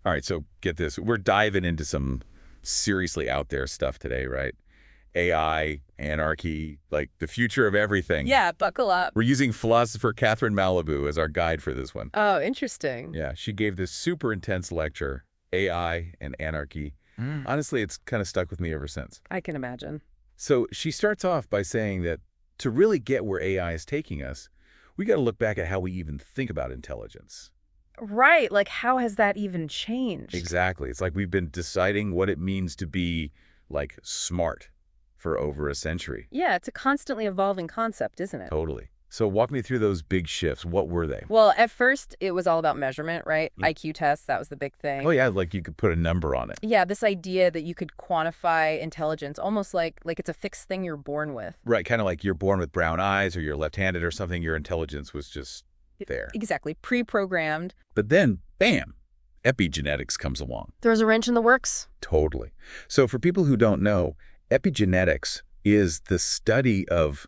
All right, so get this. We're diving into some seriously out there stuff today, right? AI, anarchy, like the future of everything. Yeah, buckle up. We're using philosopher Catherine Malabou as our guide for this one. Oh, interesting. Yeah, she gave this super intense lecture, AI and Anarchy. Honestly, it's kind of stuck with me ever since. I can imagine. So she starts off by saying that to really get where AI is taking us, we got to look back at how we even think about intelligence. Right, like how has that even changed? Exactly. It's like we've been deciding what it means to be, like, smart for over a century. Yeah, it's a constantly evolving concept, isn't it? Totally. So walk me through those big shifts. What were they? Well, at first, it was all about measurement, right? Mm. IQ tests, that was the big thing. Oh, yeah, like you could put a number on it. Yeah, this idea that you could quantify intelligence almost like it's a fixed thing you're born with. Right, kind of like you're born with brown eyes or you're left-handed or something. Your intelligence was just there. Exactly, pre-programmed. But then, bam, epigenetics comes along. Throws a wrench in the works. Totally. So for people who don't know, epigenetics is the study of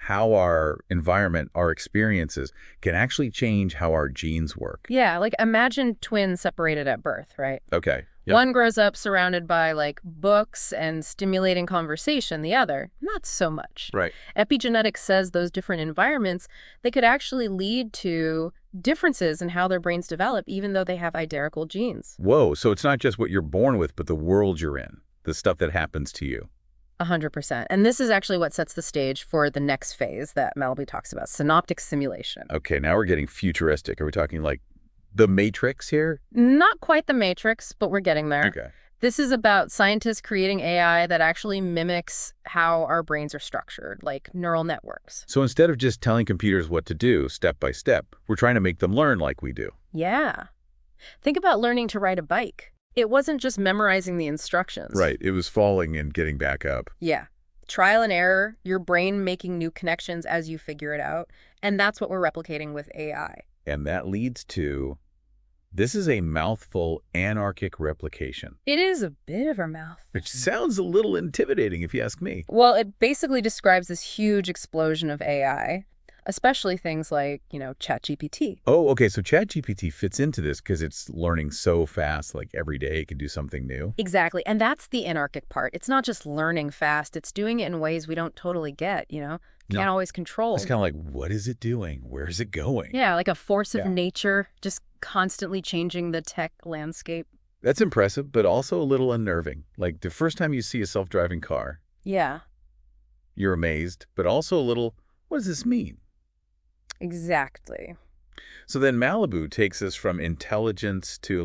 how our environment, our experiences, can actually change how our genes work. Yeah, like imagine twins separated at birth, right? Okay. Yep. One grows up surrounded by books and stimulating conversation, the other, not so much. Right. Epigenetics says those different environments, they could actually lead to differences in how their brains develop, even though they have identical genes. Whoa, so it's not just what you're born with, but the world you're in, the stuff that happens to you. 100%. And this is actually what sets the stage for the next phase that Malabou talks about, synoptic simulation. Okay, now we're getting futuristic. Are we talking like the Matrix here? Not quite the Matrix, but we're getting there. Okay. This is about scientists creating AI that actually mimics how our brains are structured, like neural networks. So instead of just telling computers what to do step by step, we're trying to make them learn like we do. Yeah. Think about learning to ride a bike. It wasn't just memorizing the instructions. Right. It was falling and getting back up. Yeah. Trial and error, your brain making new connections as you figure it out. And that's what we're replicating with AI. And that leads to, this is a mouthful, anarchic replication. It is a bit of a mouth. Which sounds a little intimidating if you ask me. Well, it basically describes this huge explosion of AI, especially things like, ChatGPT. Oh, okay. So ChatGPT fits into this because it's learning so fast, like every day it can do something new. Exactly. And that's the anarchic part. It's not just learning fast. It's doing it in ways we don't totally get, Can't always control. It's kind of like, what is it doing? Where is it going? Yeah, like a force of nature, just constantly changing the tech landscape. That's impressive, but also a little unnerving. Like the first time you see a self-driving car, yeah, you're amazed, but also a little, what does this mean? Exactly. So then Malabou takes us from intelligence to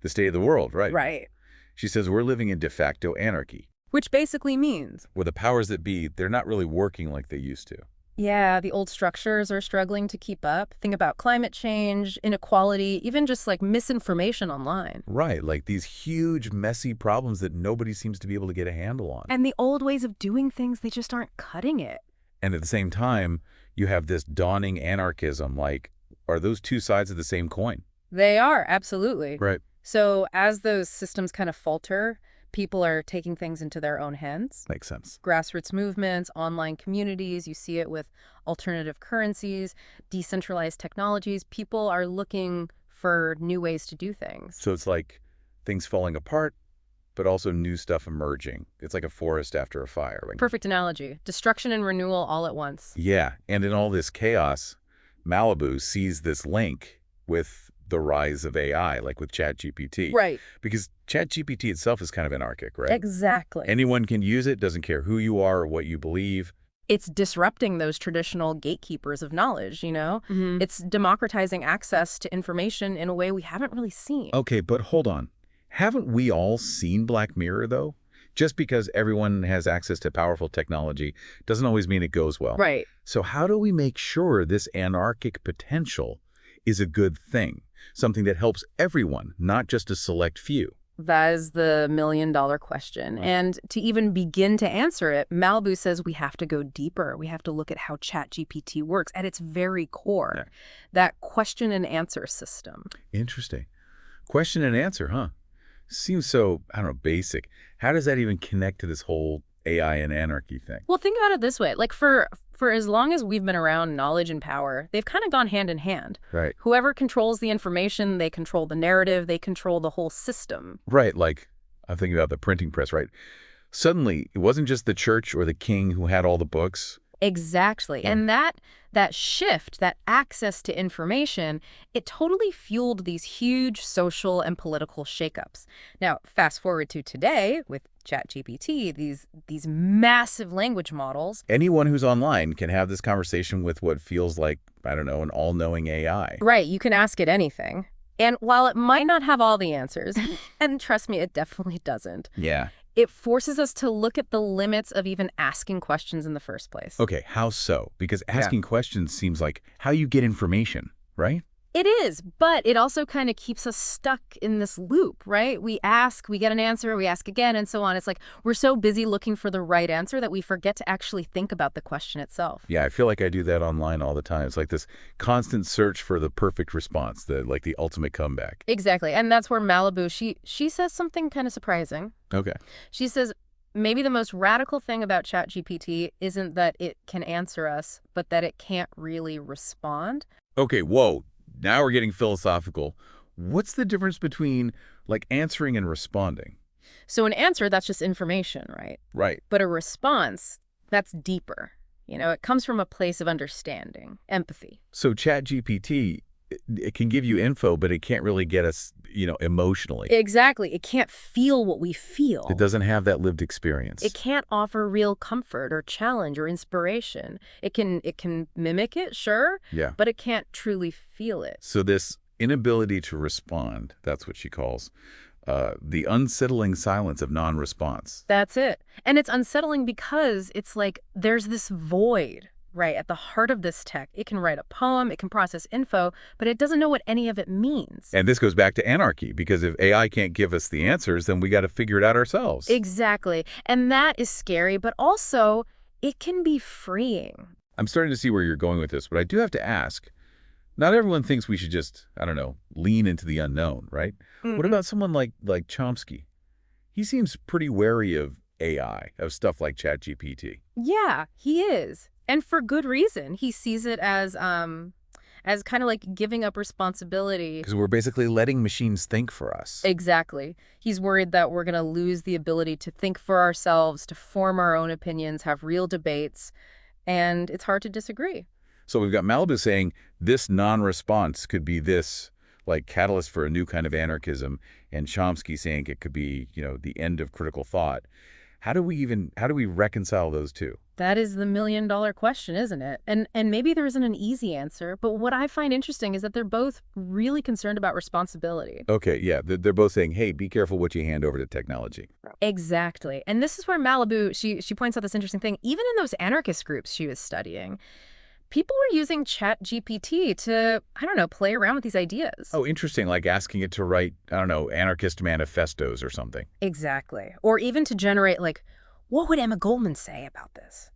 the state of the world, right? Right. She says we're living in de facto anarchy. Which basically means, where the powers that be, they're not really working like they used to. yeah, the old structures are struggling to keep up. Think about climate change, inequality, even just misinformation online. Right, like these huge, messy problems that nobody seems to be able to get a handle on. And the old ways of doing things, they just aren't cutting it. And at the same time, you have this dawning anarchism. Are those two sides of the same coin? They are, absolutely. Right. So as those systems kind of falter, people are taking things into their own hands. Makes sense. Grassroots movements, online communities, you see it with alternative currencies, decentralized technologies. People are looking for new ways to do things. So it's like things falling apart, but also new stuff emerging. It's like a forest after a fire. Perfect analogy. Destruction and renewal all at once. Yeah, and in all this chaos, Malabou sees this link with the rise of AI, like with ChatGPT. Right. Because ChatGPT itself is kind of anarchic, right? Exactly. Anyone can use it, doesn't care who you are or what you believe. It's disrupting those traditional gatekeepers of knowledge, It's democratizing access to information in a way we haven't really seen. Okay, but hold on. Haven't we all seen Black Mirror, though? Just because everyone has access to powerful technology doesn't always mean it goes well. Right. So how do we make sure this anarchic potential is a good thing? Something that helps everyone, not just a select few? That is the million-dollar question. Right. And to even begin to answer it, Malabou says we have to go deeper. We have to look at how ChatGPT works at its very core, Yeah. that question and answer system. Interesting. Question and answer, huh? Seems so, I don't know, basic. How does that even connect to this whole AI and anarchy thing? Well, think about it this way. For For as long as we've been around, knowledge and power, they've kind of gone hand in hand. Right. Whoever controls the information, they control the narrative, they control the whole system. Right, like, I'm thinking about the printing press, right? Suddenly, it wasn't just the church or the king who had all the books. Exactly. Yeah. And that shift, that access to information, it totally fueled these huge social and political shakeups. Now, fast forward to today with ChatGPT, these massive language models. Anyone who's online can have this conversation with what feels like, I don't know, an all-knowing AI. Right, you can ask it anything. And while it might not have all the answers, and trust me, it definitely doesn't, Yeah. it forces us to look at the limits of even asking questions in the first place. Okay, how so? Because asking questions seems like how you get information, right? It is, but it also kind of keeps us stuck in this loop, right? We ask, we get an answer, we ask again, and so on. It's like we're so busy looking for the right answer that we forget to actually think about the question itself. Yeah, I feel like I do that online all the time. It's like this constant search for the perfect response, the ultimate comeback. Exactly, and that's where Malabou, she says something kind of surprising. Okay. She says, maybe the most radical thing about ChatGPT isn't that it can answer us, but that it can't really respond. Okay, whoa. Now we're getting philosophical. What's the difference between, like, answering and responding? So an answer, that's just information, right? Right. But a response, that's deeper. It comes from a place of understanding, empathy. So ChatGPT, it can give you info, but it can't really get us, emotionally. Exactly. It can't feel what we feel. It doesn't have that lived experience. It can't offer real comfort or challenge or inspiration. It can mimic it, sure, Yeah. but it can't truly feel it. So this inability to respond, that's what she calls the unsettling silence of non-response. That's it. And it's unsettling because it's like there's this void, right, at the heart of this tech. It can write a poem, it can process info, but it doesn't know what any of it means. And this goes back to anarchy, because if AI can't give us the answers, then we got to figure it out ourselves. Exactly. And that is scary, but also it can be freeing. I'm starting to see where you're going with this, but I do have to ask, not everyone thinks we should just, I don't know, lean into the unknown, right? What about someone like Chomsky? He seems pretty wary of AI, of stuff like ChatGPT. Yeah, he is. And for good reason. He sees it as kind of like giving up responsibility. Because we're basically letting machines think for us. Exactly. He's worried that we're going to lose the ability to think for ourselves, to form our own opinions, have real debates, and it's hard to disagree. So we've got Malabou saying this non-response could be this, like, catalyst for a new kind of anarchism, and Chomsky saying it could be, the end of critical thought. How do we reconcile those two? That is the million-dollar question, isn't it? And maybe there isn't an easy answer, but what I find interesting is that they're both really concerned about responsibility. Okay, yeah, they're both saying, hey, be careful what you hand over to technology. Exactly. And this is where Malabou, she points out this interesting thing. Even in those anarchist groups she was studying, people were using ChatGPT to, I don't know, play around with these ideas. Oh, interesting, like asking it to write, I don't know, anarchist manifestos or something. Exactly. Or even to generate, like, what would Emma Goldman say about this?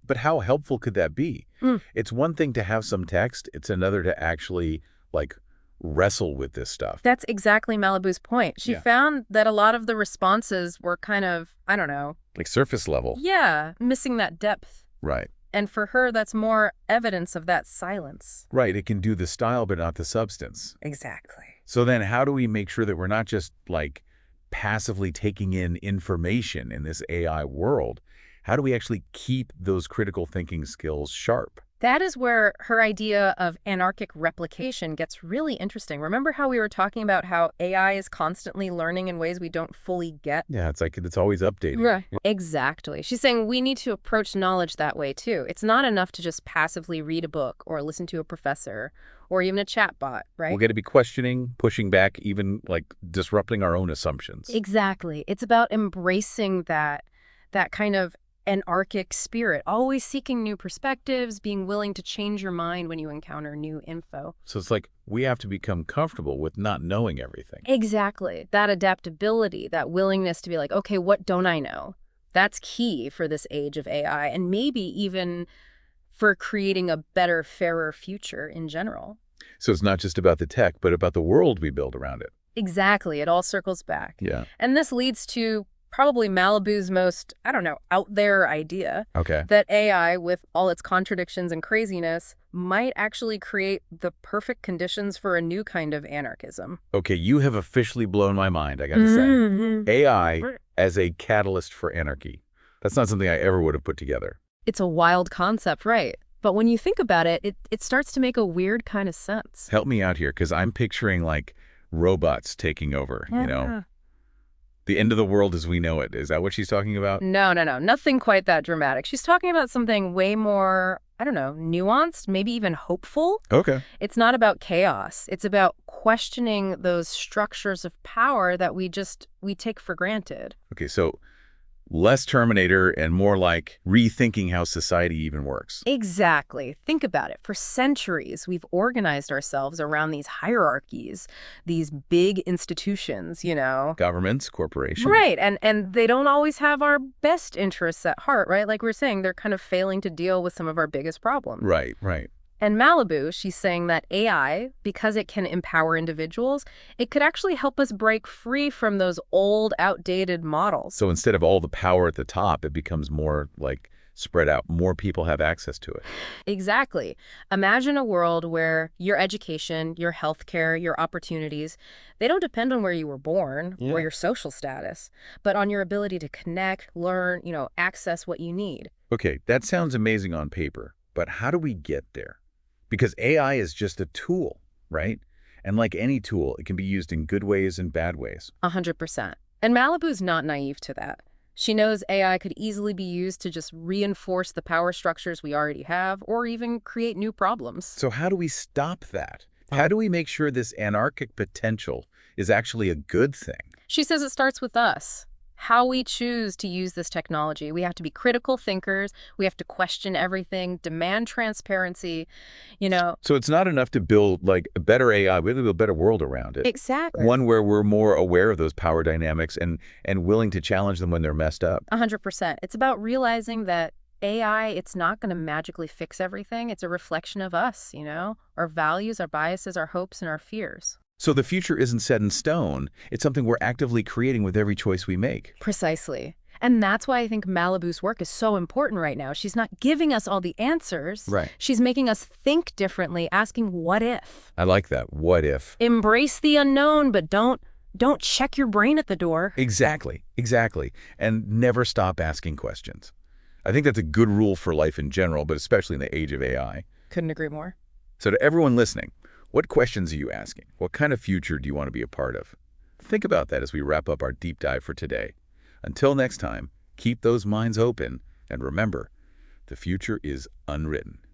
But how helpful could that be? It's one thing to have some text. It's another to actually, like, wrestle with this stuff. That's exactly Malabou's point. She found that a lot of the responses were kind of, I don't know. Like surface level. Yeah, missing that depth. Right. And for her, that's more evidence of that silence. Right. It can do the style, but not the substance. Exactly. So then how do we make sure that we're not just, like, passively taking in information in this AI world? How do we actually keep those critical thinking skills sharp? That is where her idea of anarchic replication gets really interesting. Remember how we were talking about how AI is constantly learning in ways we don't fully get? Yeah, it's like it's always updating. Right. Exactly. She's saying we need to approach knowledge that way, too. It's not enough to just passively read a book or listen to a professor or even a chatbot, right? We'll get to be questioning, pushing back, even, like, disrupting our own assumptions. Exactly. It's about embracing that kind of anarchic spirit, always seeking new perspectives, being willing to change your mind when you encounter new info. So it's like we have to become comfortable with not knowing everything. Exactly. That adaptability, that willingness to be like, okay, what don't I know? That's key for this age of AI, and maybe even for creating a better, fairer future in general. So it's not just about the tech, but about the world we build around it. Exactly. It all circles back. Yeah. And this leads to probably Malabou's most, I don't know, out there idea Okay. that AI, with all its contradictions and craziness, might actually create the perfect conditions for a new kind of anarchism. Okay, you have officially blown my mind, I got to say. Mhm. AI as a catalyst for anarchy. That's not something I ever would have put together. It's a wild concept, right? But when you think about it, it starts to make a weird kind of sense. Help me out here, because I'm picturing, like, robots taking over, you know? The end of the world as we know it. Is that what she's talking about? No, no, no. Nothing quite that dramatic. She's talking about something way more, I don't know, nuanced, maybe even hopeful. Okay. It's not about chaos. It's about questioning those structures of power that we take for granted. Okay, so less Terminator and more like rethinking how society even works. Exactly. Think about it. For centuries, we've organized ourselves around these hierarchies, these big institutions, you know. Governments, corporations. Right. And they don't always have our best interests at heart, right? Like we're saying, they're kind of failing to deal with some of our biggest problems. Right, right. And Malabou, she's saying that AI, because it can empower individuals, it could actually help us break free from those old, outdated models. So instead of all the power at the top, it becomes more like spread out. More people have access to it. Exactly. Imagine a world where your education, your healthcare, your opportunities, they don't depend on where you were born or your social status, but on your ability to connect, learn, access what you need. Okay, that sounds amazing on paper, but how do we get there? Because AI is just a tool, right? And like any tool, it can be used in good ways and bad ways. 100%. And Malabou's not naive to that. She knows AI could easily be used to just reinforce the power structures we already have or even create new problems. So how do we stop that? How do we make sure this anarchic potential is actually a good thing? She says it starts with us. How we choose to use this technology. We have to be critical thinkers. We have to question everything, demand transparency, So it's not enough to build like a better AI. We have to build a better world around it. Exactly. One where we're more aware of those power dynamics and willing to challenge them when they're messed up. 100%. It's about realizing that AI, it's not going to magically fix everything. It's a reflection of us, our values, our biases, our hopes, and our fears. So the future isn't set in stone. It's something we're actively creating with every choice we make. Precisely. And that's why I think Malabou's work is so important right now. She's not giving us all the answers. Right. She's making us think differently, asking what if. I like that. What if? Embrace the unknown, but don't check your brain at the door. Exactly. Exactly. And never stop asking questions. I think that's a good rule for life in general, but especially in the age of AI. Couldn't agree more. So to everyone listening, what questions are you asking? What kind of future do you want to be a part of? Think about that as we wrap up our deep dive for today. Until next time, keep those minds open, and remember, the future is unwritten.